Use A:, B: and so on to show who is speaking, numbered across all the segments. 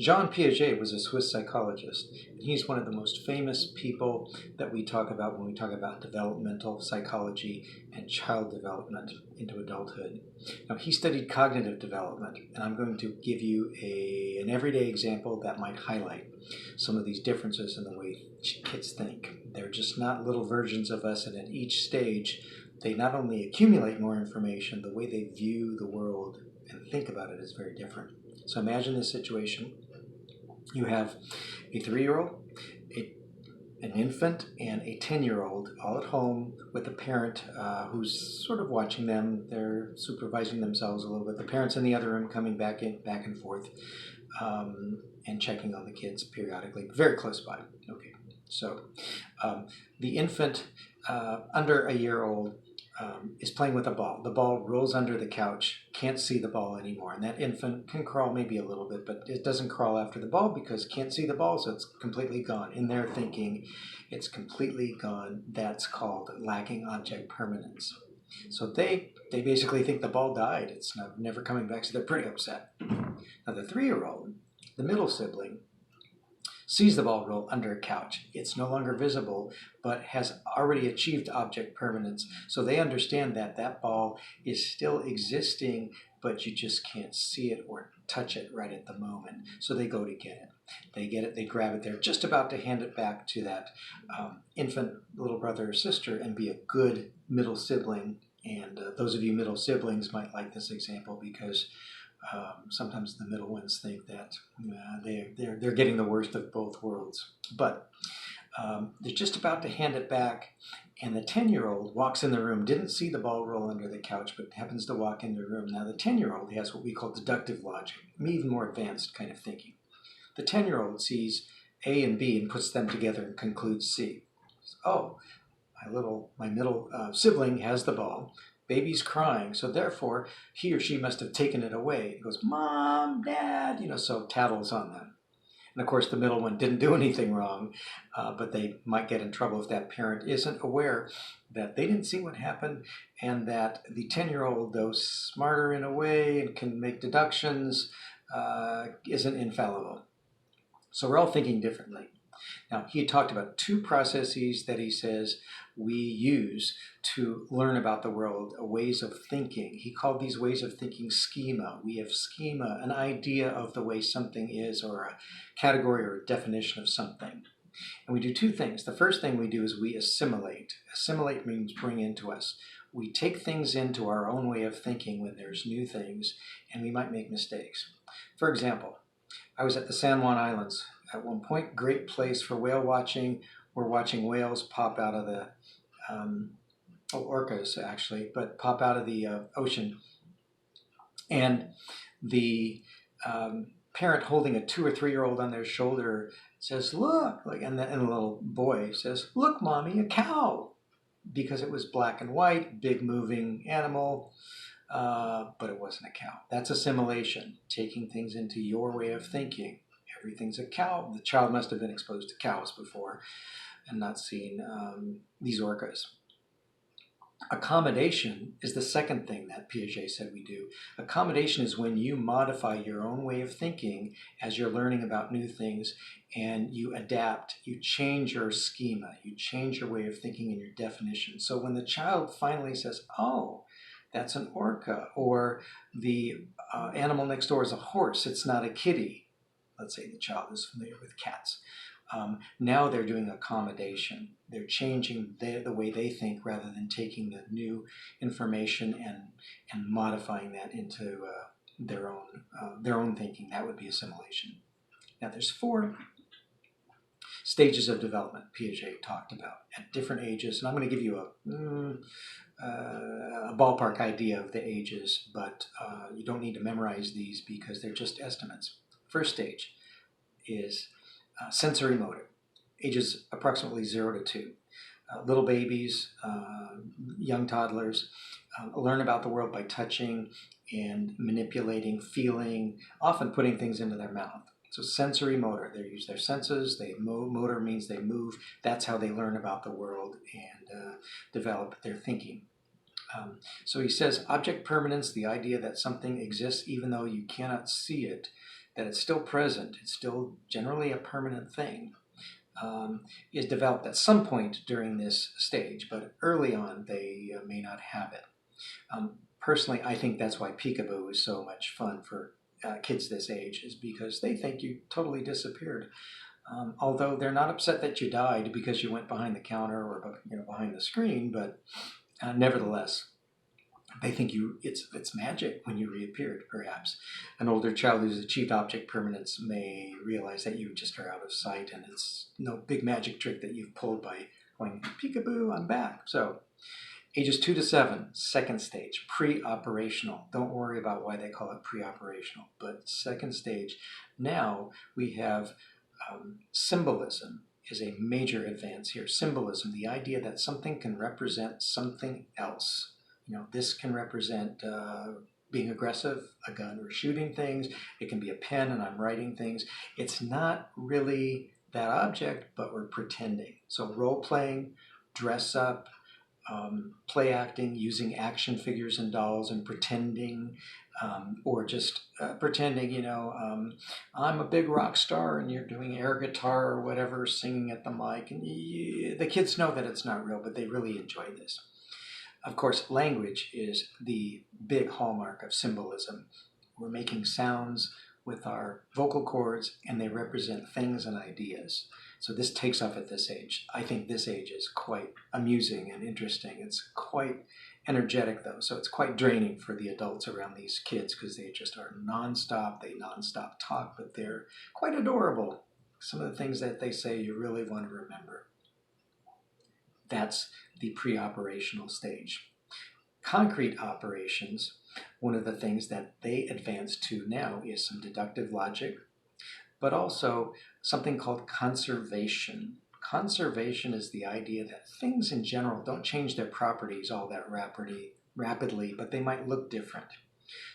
A: Jean Piaget was a Swiss psychologist. He's one of the most famous people that we talk about when we talk about developmental psychology and child development into adulthood. Now, he studied cognitive development, and I'm going to give you an everyday example that might highlight some of these differences in the way kids think. They're just not little versions of us, and at each stage, they not only accumulate more information, the way they view the world and think about it is very different. So imagine this situation. You have a 3-year-old, an infant, and a 10-year-old all at home with a parent who's sort of watching them. They're supervising themselves a little bit. The parent's in the other room coming back and forth and checking on the kids periodically, very close by. Okay, so the infant under a year old is playing with a ball. The ball rolls under the couch, can't see the ball anymore. And that infant can crawl maybe a little bit, but it doesn't crawl after the ball because can't see the ball, so it's completely gone. In their thinking, it's completely gone. That's called lacking object permanence. So they basically think the ball died. It's never coming back, so they're pretty upset. Now the 3-year-old, the middle sibling, sees the ball roll under a couch. It's no longer visible, but has already achieved object permanence. So they understand that that ball is still existing, but you just can't see it or touch it right at the moment. So they go to get it. They get it, they grab it. They're just about to hand it back to that infant little brother or sister and be a good middle sibling. And those of you middle siblings might like this example because sometimes the middle ones think that they're getting the worst of both worlds. But they're just about to hand it back, and the 10-year-old walks in the room, didn't see the ball roll under the couch, but happens to walk in the room. Now the 10-year-old has what we call deductive logic, even more advanced kind of thinking. The 10-year-old sees A and B and puts them together and concludes C. Oh, my middle sibling has the ball. Baby's crying, so therefore he or she must have taken it away. He goes, Mom, Dad, so tattles on them. And of course the middle one didn't do anything wrong, but they might get in trouble if that parent isn't aware that they didn't see what happened and that the 10-year-old, though smarter in a way and can make deductions, isn't infallible. So we're all thinking differently. Now, he talked about 2 processes that he says we use to learn about the world, ways of thinking. He called these ways of thinking schema. We have schema, an idea of the way something is, or a category or a definition of something. And we do 2 things. The first thing we do is we assimilate. Assimilate means bring into us. We take things into our own way of thinking when there's new things, and we might make mistakes. For example, I was at the San Juan Islands at one point, great place for whale watching. We're watching whales pop out of the, orcas actually, but pop out of the ocean. And the parent holding a 2 or 3-year-old on their shoulder says, look, and the little boy says, look, Mommy, a cow. Because it was black and white, big moving animal, but it wasn't a cow. That's assimilation, taking things into your way of thinking. Everything's a cow. The child must have been exposed to cows before and not seen these orcas. Accommodation is the second thing that Piaget said we do. Accommodation is when you modify your own way of thinking as you're learning about new things and you adapt, you change your schema, you change your way of thinking and your definition. So when the child finally says, oh, that's an orca, or the animal next door is a horse, it's not a kitty. Let's say the child is familiar with cats. Now they're doing accommodation. They're changing the way they think rather than taking the new information and modifying that into their own thinking. That would be assimilation. Now there's 4 stages of development Piaget talked about at different ages, and I'm going to give you a ballpark idea of the ages, but you don't need to memorize these because they're just estimates. First stage is sensory motor, ages approximately 0 to 2. Little babies, young toddlers learn about the world by touching and manipulating, feeling, often putting things into their mouth. So sensory motor, they use their senses, motor means they move. That's how they learn about the world and develop their thinking. So he says object permanence, the idea that something exists even though you cannot see it, that it's still present, it's still generally a permanent thing, is developed at some point during this stage, but early on they may not have it. Personally, I think that's why peekaboo is so much fun for kids this age, is because they think you totally disappeared. Although they're not upset that you died because you went behind the counter or behind the screen, but nevertheless, they think it's magic when you reappeared. Perhaps an older child who's achieved object permanence may realize that you just are out of sight, and it's no big magic trick that you've pulled by going peekaboo, I'm back. So ages 2 to 7, second stage, pre-operational. Don't worry about why they call it pre-operational, but second stage. Now we have symbolism is a major advance here. Symbolism, the idea that something can represent something else. This can represent being aggressive, a gun, or shooting things. It can be a pen and I'm writing things. It's not really that object, but we're pretending. So role playing, dress up, play acting, using action figures and dolls and pretending, or just pretending, I'm a big rock star and you're doing air guitar or whatever, singing at the mic. And the kids know that it's not real, but they really enjoy this. Of course, language is the big hallmark of symbolism. We're making sounds with our vocal cords and they represent things and ideas. So this takes off at this age. I think this age is quite amusing and interesting. It's quite energetic though, so it's quite draining for the adults around these kids because they just are nonstop. They nonstop talk, but they're quite adorable. Some of the things that they say you really want to remember. That's the pre-operational stage. Concrete operations, one of the things that they advance to now is some deductive logic, but also something called conservation. Conservation is the idea that things in general don't change their properties all that rapidly, but they might look different.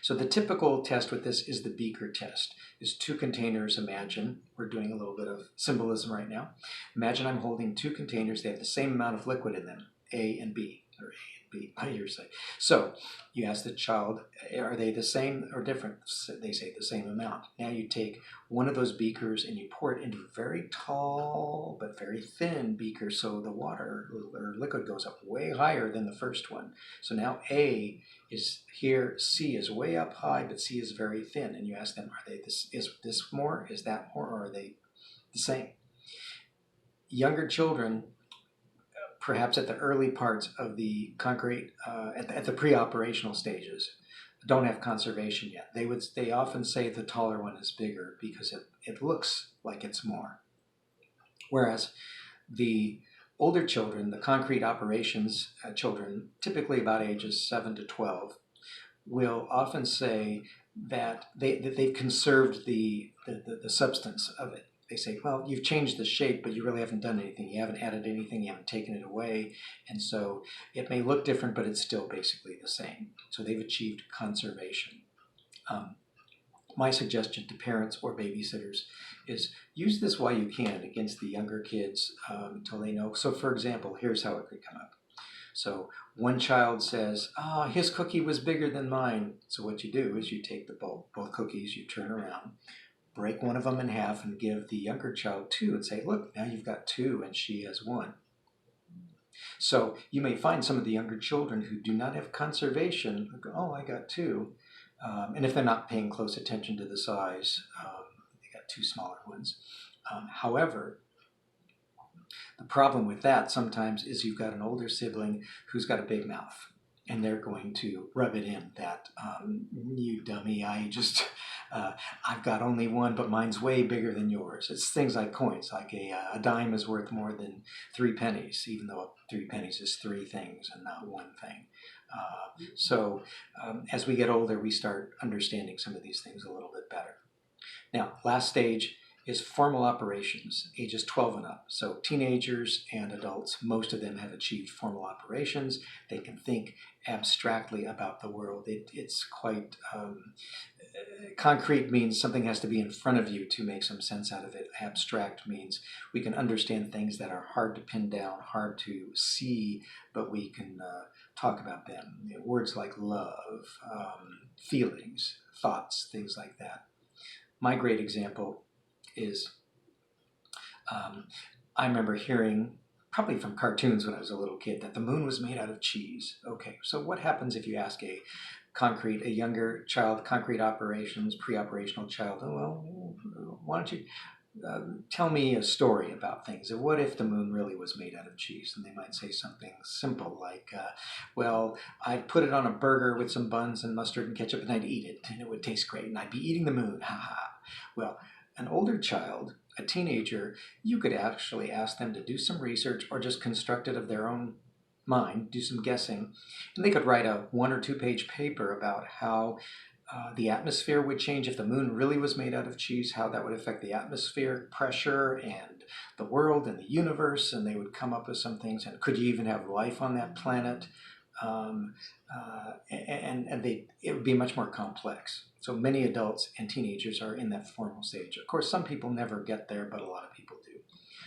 A: So the typical test with this is the beaker test. Is 2 containers, imagine, we're doing a little bit of symbolism right now. Imagine I'm holding 2 containers, they have the same amount of liquid in them, A and B, or A and B, by your side. So you ask the child, are they the same or different? They say the same amount. Now you take one of those beakers and you pour it into a very tall but very thin beaker, so the water or liquid goes up way higher than the first one. So now A is here, C is way up high, but C is very thin. And you ask them, is this more, is that more, or are they the same? Younger children, perhaps at the early parts of the concrete, at the pre-operational stages, don't have conservation yet. They often say the taller one is bigger because it looks like it's more. Whereas the older children, the concrete operations children, typically about ages 7 to 12, will often say that they've conserved the substance of it. They say, well, you've changed the shape, but you really haven't done anything. You haven't added anything, you haven't taken it away. And so it may look different, but it's still basically the same. So they've achieved conservation. My suggestion to parents or babysitters is use this while you can against the younger kids until they know. So for example, here's how it could come up. So one child says, his cookie was bigger than mine. So what you do is you take both cookies, you turn around, break one of them in half and give the younger child 2 and say, look, now you've got 2 and she has 1. So you may find some of the younger children who do not have conservation, go, I got 2. And if they're not paying close attention to the size, they got 2 smaller ones. However, the problem with that sometimes is you've got an older sibling who's got a big mouth, and they're going to rub it in that, you dummy, I've got only 1, but mine's way bigger than yours. It's things like coins, like a dime is worth more than 3 pennies, even though 3 pennies is 3 things and not 1 thing. So as we get older, we start understanding some of these things a little bit better. Now, last stage is formal operations, ages 12 and up. So teenagers and adults, most of them have achieved formal operations. They can think abstractly about the world. It's quite concrete means something has to be in front of you to make some sense out of it. Abstract means we can understand things that are hard to pin down, hard to see, but we can talk about them. Words like love, feelings, thoughts, things like that. My great example is I remember hearing, probably from cartoons when I was a little kid, that the moon was made out of cheese. Okay, so what happens if you ask a younger child, concrete operations, pre-operational child, oh, well, why don't you tell me a story about things. What if the moon really was made out of cheese? And they might say something simple like, well, I'd put it on a burger with some buns and mustard and ketchup and I'd eat it and it would taste great and I'd be eating the moon, ha ha. Well, an older child, a teenager, you could actually ask them to do some research or just construct it of their own mind, do some guessing, and they could write a 1 or 2 page paper about how the atmosphere would change if the moon really was made out of cheese, how that would affect the atmospheric pressure and the world and the universe, and they would come up with some things. And could you even have life on that planet? It would be much more complex. So many adults and teenagers are in that formal stage. Of course, some people never get there, but a lot of people do.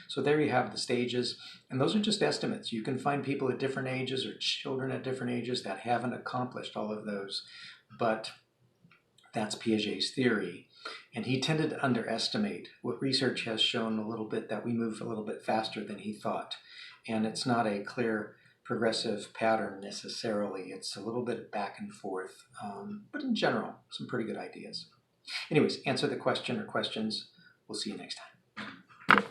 A: So there you have the stages, and those are just estimates. You can find people at different ages or children at different ages that haven't accomplished all of those, but that's Piaget's theory. And he tended to underestimate. What research has shown a little bit that we move a little bit faster than he thought. And it's not a clear progressive pattern necessarily. It's a little bit back and forth. But in general, some pretty good ideas. Anyways, answer the question or questions. We'll see you next time.